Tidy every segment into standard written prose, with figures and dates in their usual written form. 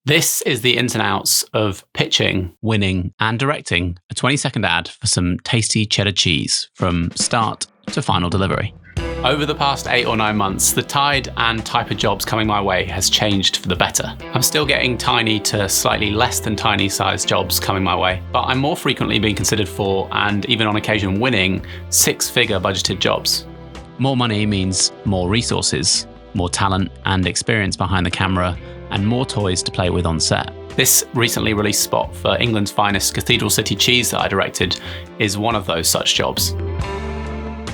This is the ins and outs of pitching, winning, and directing a 20-second ad for some tasty cheddar cheese from start to final delivery. Over the past 8 or 9 months, the tide and type of jobs coming my way has changed for the better. I'm still getting tiny to slightly less than tiny sized jobs coming my way, but I'm more frequently being considered for, and even on occasion winning, 6-figure budgeted jobs. More money means more resources, more talent and experience behind the camera, and more toys to play with on set. This recently released spot for England's finest Cathedral City cheese that I directed is one of those such jobs.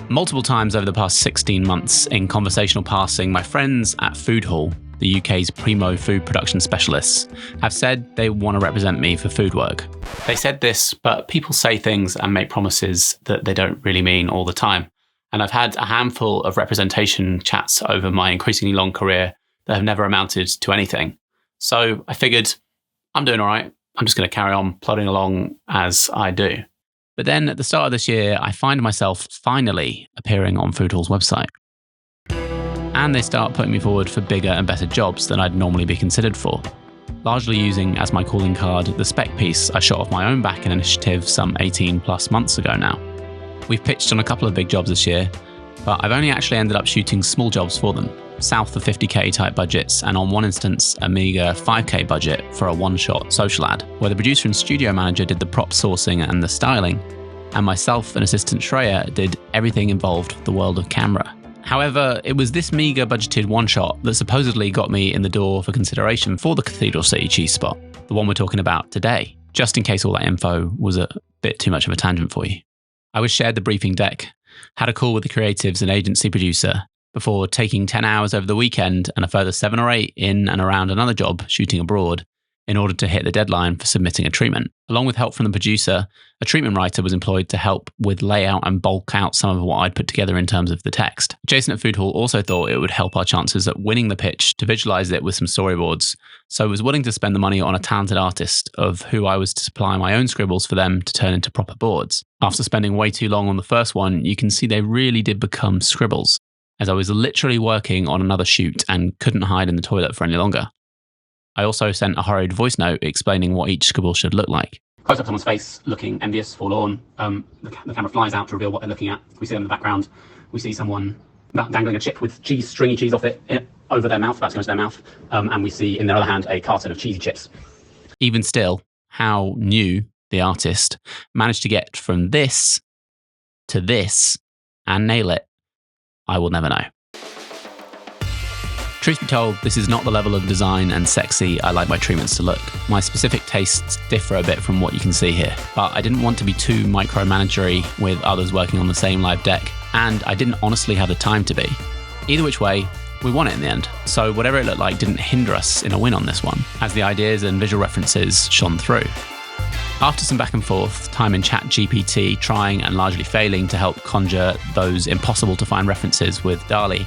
Multiple times over the past 16 months in conversational passing, my friends at Foodhall, the UK's primo food production specialists, have said they want to represent me for food work. They said this, but people say things and make promises that they don't really mean all the time. And I've had a handful of representation chats over my increasingly long career that have never amounted to anything. So I figured, I'm doing all right. I'm just going to carry on plodding along as I do. But then at the start of this year, I find myself finally appearing on Foodhall's website. And they start putting me forward for bigger and better jobs than I'd normally be considered for, largely using as my calling card the spec piece I shot off my own back in initiative some 18 plus months ago now. We've pitched on a couple of big jobs this year, but I've only actually ended up shooting small jobs for them, south of 50k type budgets, and on one instance a meager 5k budget for a one-shot social ad, where the producer and studio manager did the prop sourcing and the styling, and myself and assistant Shreya did everything involved with the world of camera. However, it was this meager budgeted one-shot that supposedly got me in the door for consideration for the Cathedral City cheese spot, the one we're talking about today, just in case all that info was a bit too much of a tangent for you. I was shared the briefing deck, had a call with the creatives and agency producer, before taking 10 hours over the weekend and a further 7 or 8 in and around another job shooting abroad in order to hit the deadline for submitting a treatment. Along with help from the producer, a treatment writer was employed to help with layout and bulk out some of what I'd put together in terms of the text. Jason at Foodhall also thought it would help our chances at winning the pitch to visualize it with some storyboards, so was willing to spend the money on a talented artist of who I was to supply my own scribbles for them to turn into proper boards. After spending way too long on the first one, you can see they really did become scribbles, as I was literally working on another shoot and couldn't hide in the toilet for any longer. I also sent a hurried voice note explaining what each scribble should look like. Close up someone's face, looking envious, forlorn. The camera flies out to reveal what they're looking at. We see them in the background. We see someone dangling a chip with cheese, stringy cheese off it, over their mouth, about to go into their mouth. And we see, in their other hand, a carton of cheesy chips. Even still, how New, the artist, managed to get from this to this and nail it, I will never know. Truth be told, this is not the level of design and sexy I like my treatments to look. My specific tastes differ a bit from what you can see here, but I didn't want to be too micromanagery with others working on the same live deck, and I didn't honestly have the time to be. Either which way, we won it in the end, so whatever it looked like didn't hinder us in a win on this one, as the ideas and visual references shone through. After some back and forth, time in ChatGPT trying and largely failing to help conjure those impossible to find references with DALL-E,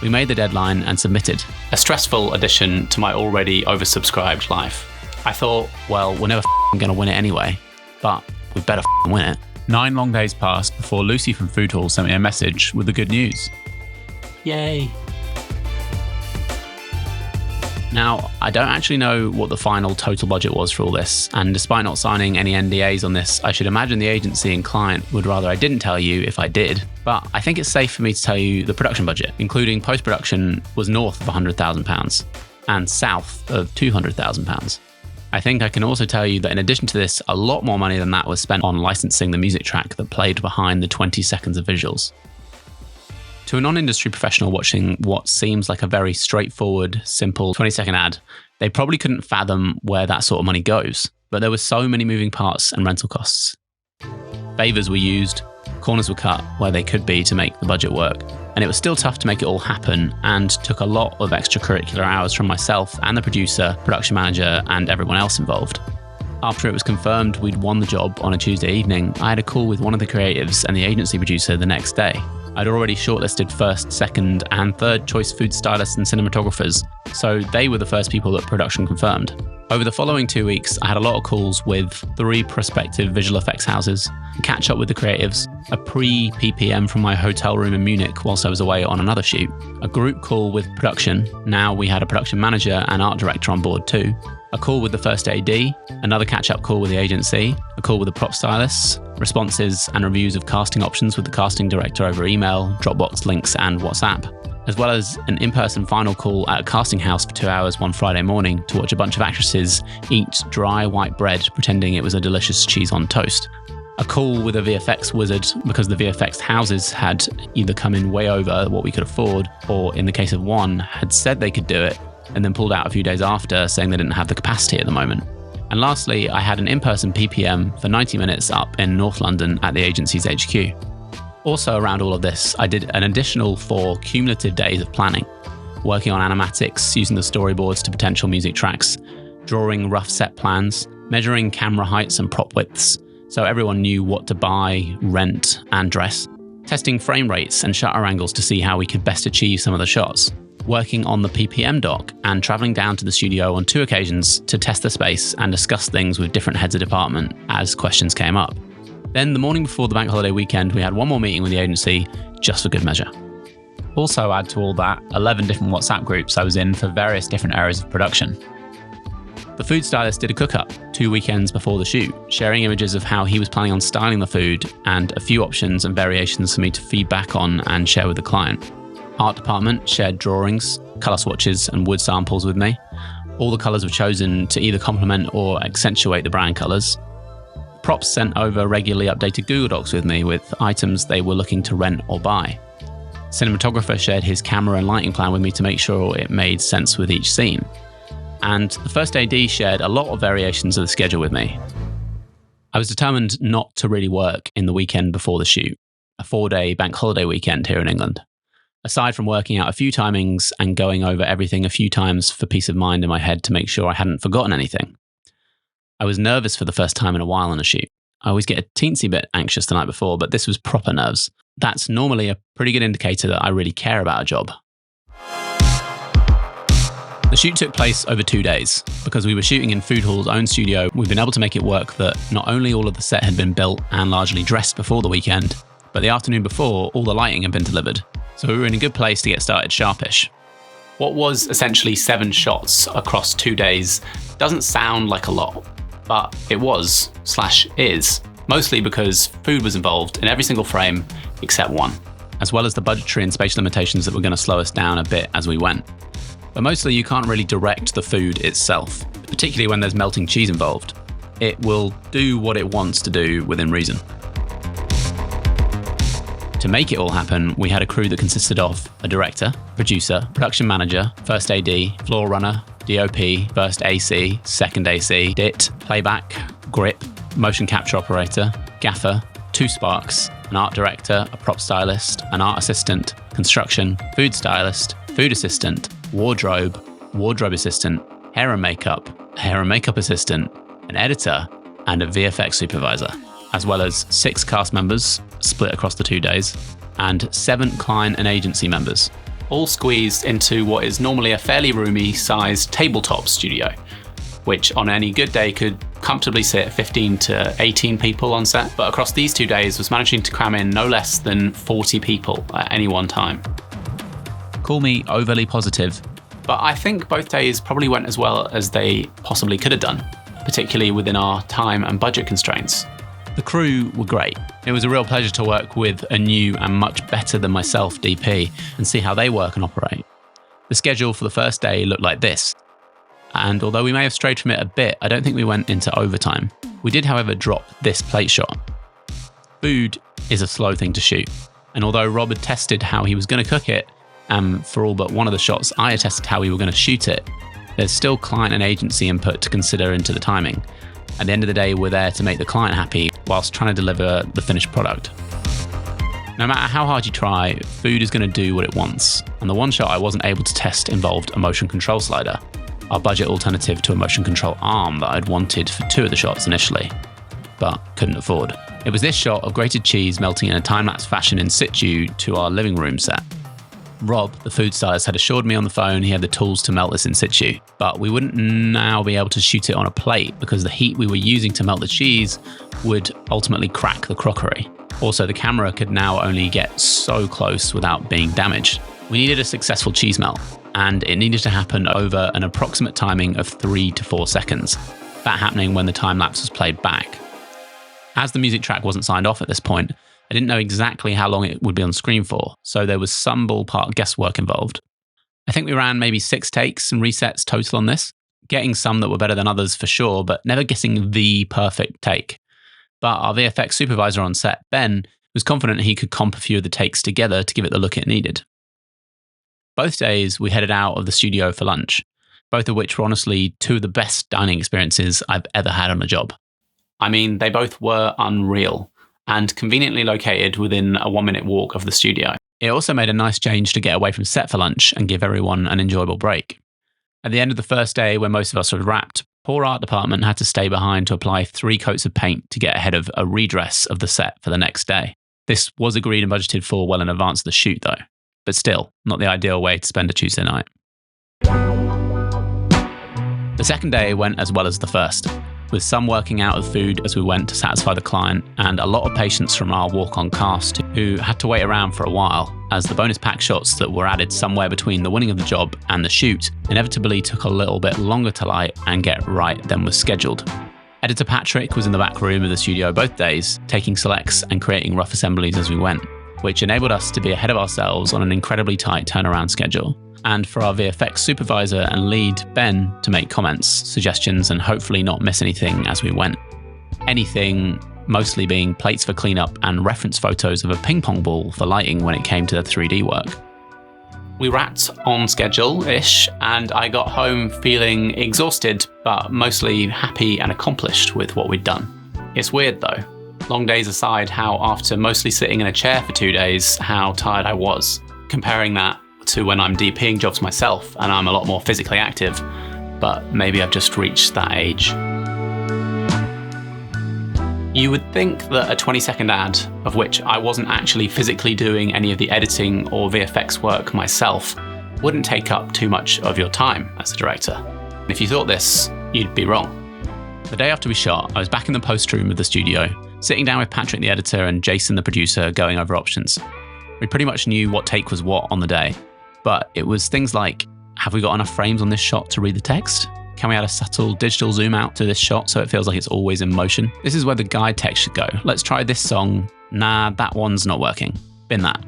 we made the deadline and submitted. A stressful addition to my already oversubscribed life. I thought, well, we're never going to win it anyway, but we better win it. 9 long days passed before Lucy from Foodhall sent me a message with the good news. Yay. Now, I don't actually know what the final total budget was for all this, and despite not signing any NDAs on this, I should imagine the agency and client would rather I didn't tell you if I did. But I think it's safe for me to tell you the production budget, including post-production, was north of £100,000 and south of £200,000. I think I can also tell you that in addition to this, a lot more money than that was spent on licensing the music track that played behind the 20 seconds of visuals. To a non-industry professional watching what seems like a very straightforward, simple 20-second ad, they probably couldn't fathom where that sort of money goes. But there were so many moving parts and rental costs. Favors were used, corners were cut where they could be to make the budget work, and it was still tough to make it all happen and took a lot of extracurricular hours from myself and the producer, production manager, and everyone else involved. After it was confirmed we'd won the job on a Tuesday evening, I had a call with one of the creatives and the agency producer the next day. I'd already shortlisted first, second, and third choice food stylists and cinematographers, so they were the first people that production confirmed. Over the following 2 weeks, I had a lot of calls with 3 prospective visual effects houses, a catch up with the creatives, a pre-PPM from my hotel room in Munich whilst I was away on another shoot, a group call with production, now we had a production manager and art director on board too, A call with the first AD, another catch-up call with the agency, a call with the prop stylists, responses and reviews of casting options with the casting director over email, Dropbox links and WhatsApp, as well as an in-person final call at a casting house for 2 hours one Friday morning to watch a bunch of actresses eat dry white bread pretending it was a delicious cheese on toast. A call with a VFX wizard because the VFX houses had either come in way over what we could afford, or in the case of one, had said they could do it and then pulled out a few days after saying they didn't have the capacity at the moment. And lastly, I had an in-person PPM for 90 minutes up in North London at the agency's HQ. Also around all of this, I did an additional 4 cumulative days of planning, working on animatics, using the storyboards to potential music tracks, drawing rough set plans, measuring camera heights and prop widths, so everyone knew what to buy, rent, and dress, testing frame rates and shutter angles to see how we could best achieve some of the shots, working on the PPM doc and travelling down to the studio on 2 occasions to test the space and discuss things with different heads of department as questions came up. Then the morning before the bank holiday weekend, we had one more meeting with the agency just for good measure. Also add to all that 11 different WhatsApp groups I was in for various different areas of production. The food stylist did a cook-up 2 weekends before the shoot, sharing images of how he was planning on styling the food and a few options and variations for me to feed back on and share with the client. Art department shared drawings, colour swatches and wood samples with me. All the colours were chosen to either complement or accentuate the brand colours. Props sent over regularly updated Google Docs with me with items they were looking to rent or buy. Cinematographer shared his camera and lighting plan with me to make sure it made sense with each scene. And the first AD shared a lot of variations of the schedule with me. I was determined not to really work in the weekend before the shoot, a 4-day bank holiday weekend here in England. Aside from working out a few timings and going over everything a few times for peace of mind in my head to make sure I hadn't forgotten anything. I was nervous for the first time in a while on a shoot. I always get a teensy bit anxious the night before, but this was proper nerves. That's normally a pretty good indicator that I really care about a job. The shoot took place over 2 days. Because we were shooting in Food Hall's own studio, we've been able to make it work that not only all of the set had been built and largely dressed before the weekend, but the afternoon before, all the lighting had been delivered. So we were in a good place to get started sharpish. What was essentially 7 shots across 2 days doesn't sound like a lot, but it was/is, mostly because food was involved in every single frame except one, as well as the budgetary and spatial limitations that were going to slow us down a bit as we went. But mostly you can't really direct the food itself, particularly when there's melting cheese involved. It will do what it wants to do within reason. To make it all happen, we had a crew that consisted of a director, producer, production manager, first AD, floor runner, DOP, first AC, second AC, DIT, playback, grip, motion capture operator, gaffer, 2 sparks, an art director, a prop stylist, an art assistant, construction, food stylist, food assistant, wardrobe assistant, hair and makeup assistant, an editor, and a VFX supervisor, as well as 6 cast members split across the 2 days, and 7 client and agency members, all squeezed into what is normally a fairly roomy sized tabletop studio, which on any good day could comfortably sit 15 to 18 people on set, but across these 2 days was managing to cram in no less than 40 people at any one time. Call me overly positive, but I think both days probably went as well as they possibly could have done, particularly within our time and budget constraints. The crew were great. It was a real pleasure to work with a new and much better than myself DP and see how they work and operate. The schedule for the first day looked like this. And although we may have strayed from it a bit, I don't think we went into overtime. We did, however, drop this plate shot. Food is a slow thing to shoot. And although Rob had tested how he was going to cook it, and for all but one of the shots, I had tested how we were going to shoot it, there's still client and agency input to consider into the timing. At the end of the day, we're there to make the client happy whilst trying to deliver the finished product. No matter how hard you try, food is going to do what it wants. And the one shot I wasn't able to test involved a motion control slider, our budget alternative to a motion control arm that I'd wanted for 2 of the shots initially, but couldn't afford. It was this shot of grated cheese melting in a time-lapse fashion in situ to our living room set. Rob, the food stylist, had assured me on the phone he had the tools to melt this in situ, but we wouldn't now be able to shoot it on a plate because the heat we were using to melt the cheese would ultimately crack the crockery. Also, the camera could now only get so close without being damaged. We needed a successful cheese melt, and it needed to happen over an approximate timing of 3 to 4 seconds, that happening when the time lapse was played back. As the music track wasn't signed off at this point, I didn't know exactly how long it would be on screen for, so there was some ballpark guesswork involved. I think we ran maybe 6 takes and resets total on this, getting some that were better than others for sure, but never getting the perfect take. But our VFX supervisor on set, Ben, was confident he could comp a few of the takes together to give it the look it needed. Both days, we headed out of the studio for lunch, both of which were honestly 2 of the best dining experiences I've ever had on a job. I mean, they both were unreal and conveniently located within a 1-minute walk of the studio. It also made a nice change to get away from set for lunch and give everyone an enjoyable break. At the end of the first day, when most of us had wrapped, poor art department had to stay behind to apply 3 coats of paint to get ahead of a redress of the set for the next day. This was agreed and budgeted for well in advance of the shoot though, but still, not the ideal way to spend a Tuesday night. The second day went as well as the first, with some working out of food as we went to satisfy the client, and a lot of patience from our walk-on cast who had to wait around for a while, as the bonus pack shots that were added somewhere between the winning of the job and the shoot inevitably took a little bit longer to light and get right than was scheduled. Editor Patrick was in the back room of the studio both days, taking selects and creating rough assemblies as we went, which enabled us to be ahead of ourselves on an incredibly tight turnaround schedule, and for our VFX supervisor and lead, Ben, to make comments, suggestions, and hopefully not miss anything as we went. Anything mostly being plates for cleanup and reference photos of a ping pong ball for lighting when it came to the 3D work. We wrapped on schedule-ish, and I got home feeling exhausted, but mostly happy and accomplished with what we'd done. It's weird though, long days aside, how after mostly sitting in a chair for 2 days, how tired I was. Comparing that to when I'm DPing jobs myself and I'm a lot more physically active, but maybe I've just reached that age. You would think that a 20-second ad, of which I wasn't actually physically doing any of the editing or VFX work myself, wouldn't take up too much of your time as a director. If you thought this, you'd be wrong. The day after we shot, I was back in the post room of the studio, sitting down with Patrick the editor and Jason the producer going over options. We pretty much knew what take was what on the day, but it was things like, have we got enough frames on this shot to read the text? Can we add a subtle digital zoom out to this shot so it feels like it's always in motion? This is where the guide text should go. Let's try this song. Nah, that one's not working. Bin that.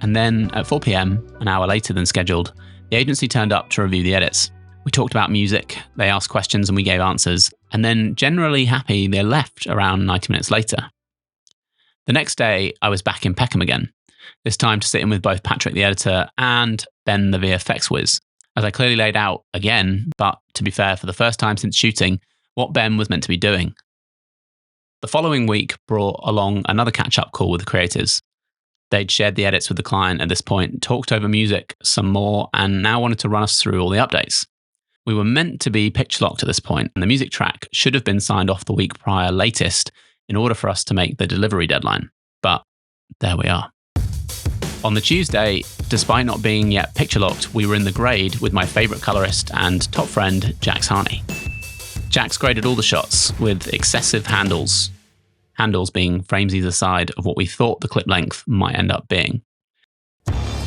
And then at 4 p.m, an hour later than scheduled, the agency turned up to review the edits. We talked about music, they asked questions and we gave answers, and then generally happy they left around 90 minutes later. The next day, I was back in Peckham again, this time to sit in with both Patrick the editor and Ben the VFX whiz, as I clearly laid out again, but to be fair, for the first time since shooting, what Ben was meant to be doing. The following week brought along another catch-up call with the creatives. They'd shared the edits with the client at this point, talked over music some more, and now wanted to run us through all the updates. We were meant to be pitch locked at this point, and the music track should have been signed off the week prior latest in order for us to make the delivery deadline. But there we are. On the Tuesday, despite not being yet picture locked, we were in the grade with my favourite colourist and top friend, Jax Harney. Jax graded all the shots with excessive handles being frames either side of what we thought the clip length might end up being,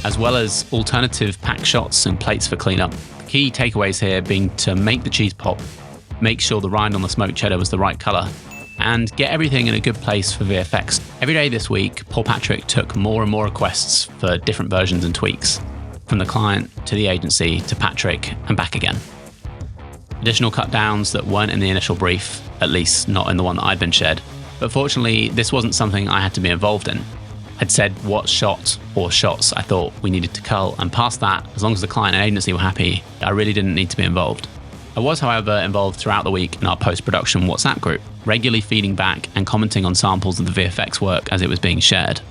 as well as alternative pack shots and plates for cleanup. The key takeaways here being to make the cheese pop, make sure the rind on the smoked cheddar was the right colour, and get everything in a good place for VFX. Every day this week, Paul Patrick took more and more requests for different versions and tweaks, from the client to the agency to Patrick and back again. Additional cut downs that weren't in the initial brief, at least not in the one that I'd been shared. But fortunately, this wasn't something I had to be involved in. I'd said what shot or shots I thought we needed to cull, and past that, as long as the client and agency were happy, I really didn't need to be involved. I was, however, involved throughout the week in our post-production WhatsApp group, regularly feeding back and commenting on samples of the VFX work as it was being shared,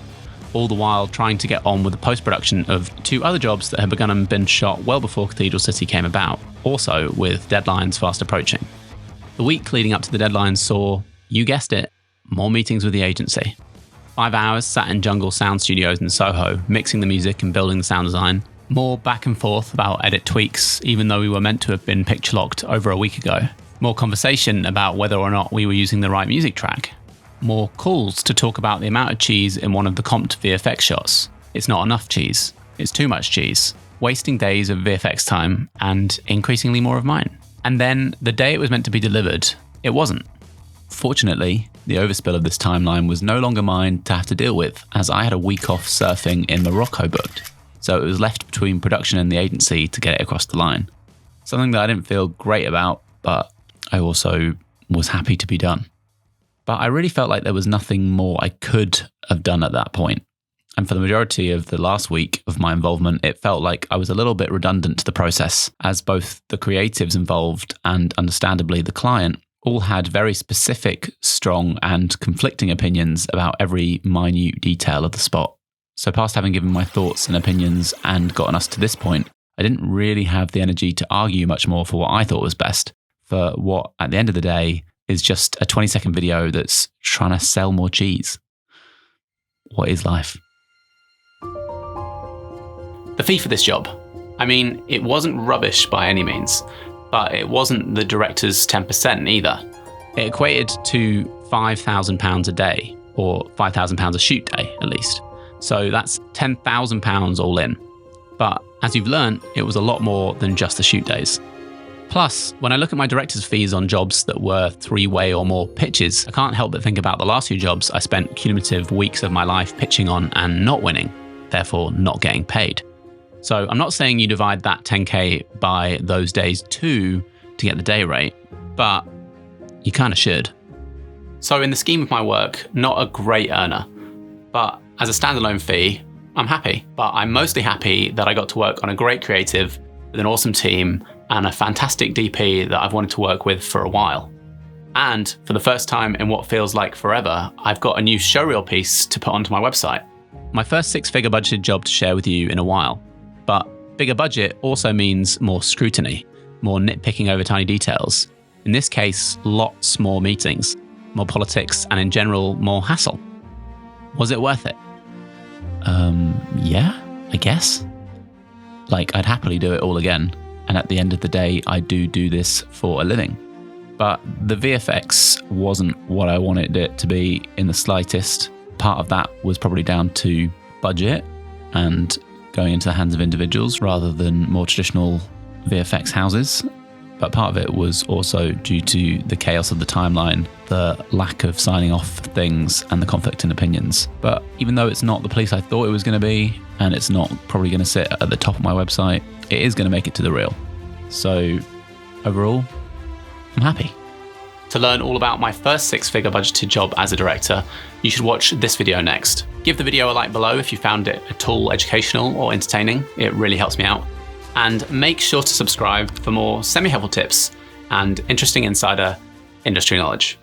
all the while trying to get on with the post-production of 2 other jobs that had begun and been shot well before Cathedral City came about, also with deadlines fast approaching. The week leading up to the deadline saw, you guessed it, more meetings with the agency. 5 hours sat in Jungle Sound Studios in Soho, mixing the music and building the sound design. More back and forth about edit tweaks, even though we were meant to have been picture locked over a week ago. More conversation about whether or not we were using the right music track. More calls to talk about the amount of cheese in one of the comped VFX shots. It's not enough cheese. It's too much cheese. wasting days of VFX time and increasingly more of mine. And then the day it was meant to be delivered, it wasn't. Fortunately, the overspill of this timeline was no longer mine to have to deal with, as I had a week off surfing in Morocco booked. So it was left between production and the agency to get it across the line. Something that I didn't feel great about, but I also was happy to be done. But I really felt like there was nothing more I could have done at that point. And for the majority of the last week of my involvement, it felt like I was a little bit redundant to the process, as both the creatives involved and understandably the client all had very specific, strong and conflicting opinions about every minute detail of the spot. So past having given my thoughts and opinions and gotten us to this point, I didn't really have the energy to argue much more for what I thought was best, for what, at the end of the day, is just a 20-second video that's trying to sell more cheese. What is life? The fee for this job. I mean, it wasn't rubbish by any means, but it wasn't the director's 10% either. It equated to £5,000 a day, or £5,000 a shoot day at least. So that's £10,000 all in. But as you've learned, it was a lot more than just the shoot days. Plus, when I look at my director's fees on jobs that were 3-way or more pitches, I can't help but think about the last few jobs I spent cumulative weeks of my life pitching on and not winning, therefore not getting paid. So I'm not saying you divide that 10K by those days too to get the day rate, but you kind of should. So in the scheme of my work, not a great earner, but as a standalone fee, I'm happy. But I'm mostly happy that I got to work on a great creative with an awesome team and a fantastic DP that I've wanted to work with for a while. And for the first time in what feels like forever, I've got a new showreel piece to put onto my website. My first 6-figure budgeted job to share with you in a while. But bigger budget also means more scrutiny, more nitpicking over tiny details. In this case, lots more meetings, more politics, and in general, more hassle. Was it worth it? Yeah, I guess. Like, I'd happily do it all again. And at the end of the day, I do this for a living. But the VFX wasn't what I wanted it to be in the slightest. Part of that was probably down to budget and going into the hands of individuals rather than more traditional VFX houses. But part of it was also due to the chaos of the timeline, the lack of signing off things and the conflict in opinions. But even though it's not the place I thought it was going to be, and it's not probably going to sit at the top of my website, it is going to make it to the reel. So overall, I'm happy. To learn all about my first 6-figure budgeted job as a director, you should watch this video next. Give the video a like below if you found it at all educational or entertaining. It really helps me out. And make sure to subscribe for more semi-helpful tips and interesting insider industry knowledge.